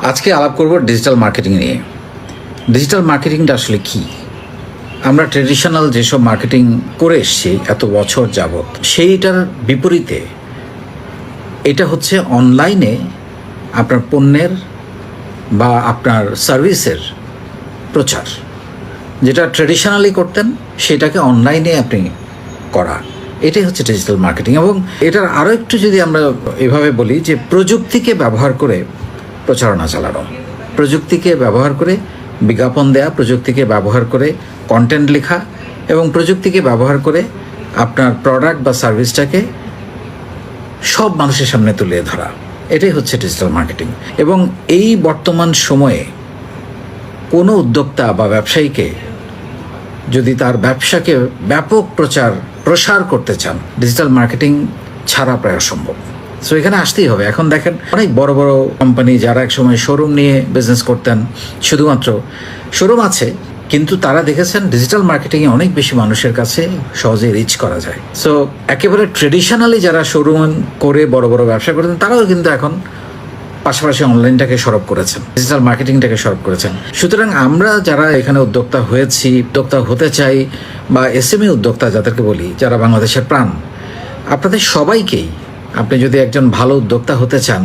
আজকে আলাপ করব ডিজিটাল মার্কেটিং নিয়ে। ডিজিটাল মার্কেটিংটা আসলে কি? আমরা ট্রেডিশনাল যেসব মার্কেটিং করে এসেছি এত বছর যাবৎ, সেইটার বিপরীতে এটা হচ্ছে অনলাইনে আপনার পণ্যের বা আপনার সার্ভিসের প্রচার। যেটা ট্রেডিশনালি করতেন সেটাকে অনলাইনে আপনি করা, এটাই হচ্ছে ডিজিটাল মার্কেটিং। এবং এটার আরও একটু যদি আমরা এভাবে বলি যে প্রযুক্তিকে ব্যবহার করে প্রচারণা চালানো, প্রযুক্তিকে ব্যবহার করে বিজ্ঞাপন দেয়া, প্রযুক্তিকে ব্যবহার করে কন্টেন্ট লেখা এবং প্রযুক্তিকে ব্যবহার করে আপনার প্রোডাক্ট বা সার্ভিসটাকে সব মানুষের সামনে তুলে ধরা, এটাই হচ্ছে ডিজিটাল মার্কেটিং। এবং এই বর্তমান সময়ে কোনো উদ্যোক্তা বা ব্যবসায়ীকে যদি তার ব্যবসাকে ব্যাপক প্রসার করতে চান, ডিজিটাল মার্কেটিং ছাড়া প্রায় অসম্ভব। সো এখানে আসতেই হবে। এখন দেখেন অনেক বড় বড় কোম্পানি যারা একসময় শোরুম নিয়ে বিজনেস করতেন, শুধুমাত্র শোরুম আছে, কিন্তু তারা দেখেছেন ডিজিটাল মার্কেটিংয়ে অনেক বেশি মানুষের কাছে সহজে রিচ করা যায়। সো একেবারে ট্রেডিশনালি যারা শোরুম করে বড় বড় ব্যবসা করতেন তারাও কিন্তু এখন পাশাপাশি অনলাইনটাকে সরব করেছেন, ডিজিটাল মার্কেটিংটাকে সরব করেছেন। সুতরাং আমরা যারা এখানে উদ্যোক্তা হয়েছি, উদ্যোক্তা হতে চাই, বা এসএমই উদ্যোক্তা যাদেরকে বলি, যারা বাংলাদেশের প্রাণ, আপনাদের সবাইকেই, আপনি যদি একজন ভালো উদ্যোক্তা হতে চান,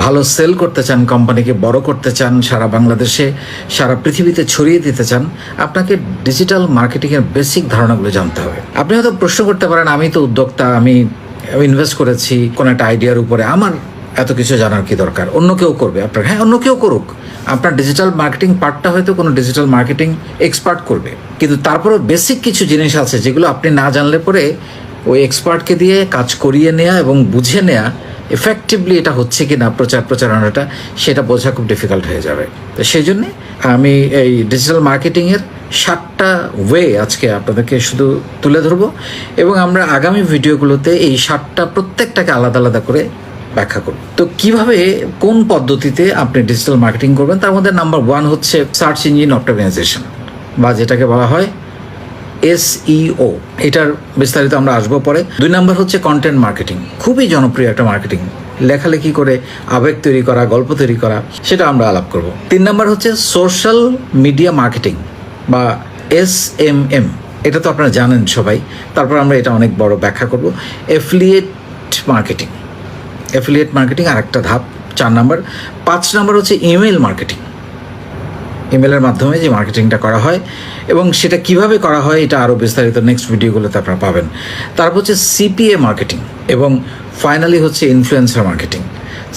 ভালো সেল করতে চান, কোম্পানিকে বড় করতে চান, সারা বাংলাদেশে সারা পৃথিবীতে ছড়িয়ে দিতে চান, আপনাকে ডিজিটাল মার্কেটিংয়ের বেসিক ধারণাগুলো জানতে হবে। আপনি হয়তো প্রশ্ন করতে পারেন, আমি তো উদ্যোক্তা, আমি ইনভেস্ট করেছি কোনো একটা আইডিয়ার উপরে, আমার এত কিছু জানার কি দরকার? অন্য কেউ করবে আপনার। হ্যাঁ, অন্য কেউ করুক, আপনার ডিজিটাল মার্কেটিং পার্টটা হয়তো কোনো ডিজিটাল মার্কেটিং এক্সপার্ট করবে, কিন্তু তারপরেও বেসিক কিছু জিনিস আছে যেগুলো আপনি না জানলে পরে ওই এক্সপার্টকে দিয়ে কাজ করিয়ে নেওয়া এবং বুঝে নেওয়া এফেক্টিভলি এটা হচ্ছে কি না প্রচারণাটা, সেটা বোঝা খুব ডিফিকাল্ট হয়ে যাবে। তো সেই জন্যে আমি এই ডিজিটাল মার্কেটিংয়ের 7টা ওয়ে আজকে আপনাদেরকে শুধু তুলে ধরবো, এবং আমরা আগামী ভিডিওগুলোতে এই 7টা প্রত্যেকটাকে আলাদা আলাদা করে ব্যাখ্যা করব। তো কিভাবে, কোন পদ্ধতিতে আপনি ডিজিটাল মার্কেটিং করবেন, তার মধ্যে নাম্বার 1 হচ্ছে সার্চ ইঞ্জিন অপটিমাইজেশন, বা যেটাকে বলা হয় SEO। এটার বিস্তারিত আমরা আসবো পরে। 2 নাম্বার হচ্ছে কন্টেন্ট মার্কেটিং, খুবই জনপ্রিয় একটা মার্কেটিং, লেখালেখি করে আবেগ তৈরি করা, গল্প তৈরি করা, সেটা আমরা আলাপ করব। 3 নাম্বার হচ্ছে সোশ্যাল মিডিয়া মার্কেটিং বা SMM, এটা তো আপনারা জানেন সবাই। তারপর আমরা এটা অনেক বড় ব্যাখ্যা করব। অ্যাফিলিয়েট মার্কেটিং, অ্যাফিলিয়েট মার্কেটিং আরেকটা ধাপ, 4 নাম্বার। 5 নাম্বার হচ্ছে ইমেল মার্কেটিং, ইমেলের মাধ্যমে যে মার্কেটিংটা করা হয় এবং সেটা কিভাবে করা হয় এটা আরও বিস্তারিত নেক্সট ভিডিওগুলোতে আপনারা পাবেন। তারপর হচ্ছে CPA মার্কেটিং, এবং ফাইনালি হচ্ছে ইনফ্লুয়েন্সার মার্কেটিং।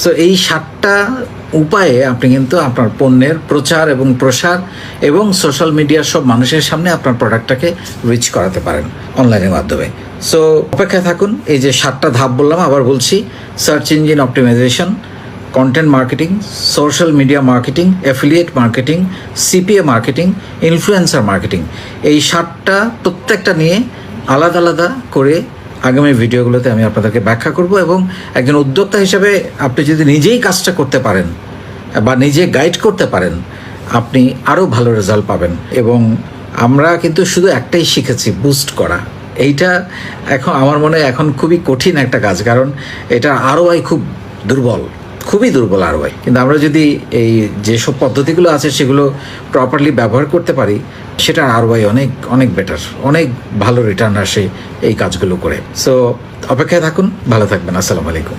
সো এই 7টা উপায়ে আপনি কিন্তু আপনার পণ্যের প্রচার এবং প্রসার এবং সোশ্যাল মিডিয়ার সব মানুষের সামনে আপনার প্রোডাক্টটাকে রিচ করাতে পারেন অনলাইনের মাধ্যমে। সো অপেক্ষায় থাকুন। এই যে 7টা ধাপ বললাম, আবার বলছি: search engine optimisation, content marketing, social media marketing, affiliate marketing, CPA marketing, influencer marketing. এই 7টা প্রত্যেকটা নিয়ে আলাদা আলাদা করে আগামী ভিডিওগুলোতে আমি আপনাদেরকে ব্যাখ্যা করব। এবং একজন উদ্যোক্তা হিসেবে আপনি যদি নিজেই কাজটা করতে পারেন বা নিজে গাইড করতে পারেন, আপনি আরও ভালো রেজাল্ট পাবেন। এবং আমরা কিন্তু শুধু একটাই শিখেছি, বুস্ট করা। এইটা এখন আমার মনে হয় এখন খুবই কঠিন একটা কাজ, কারণ এটা ROI খুব দুর্বল, খুবই দুর্বল ROI। কিন্তু আমরা যদি এই যেসব পদ্ধতিগুলো আছে সেগুলো প্রপারলি ব্যবহার করতে পারি, সেটা ROI অনেক অনেক বেটার, অনেক ভালো রিটার্ন আসে এই কাজগুলো করে। সো অপেক্ষায় থাকুন, ভালো থাকবেন। আসসালামু আলাইকুম।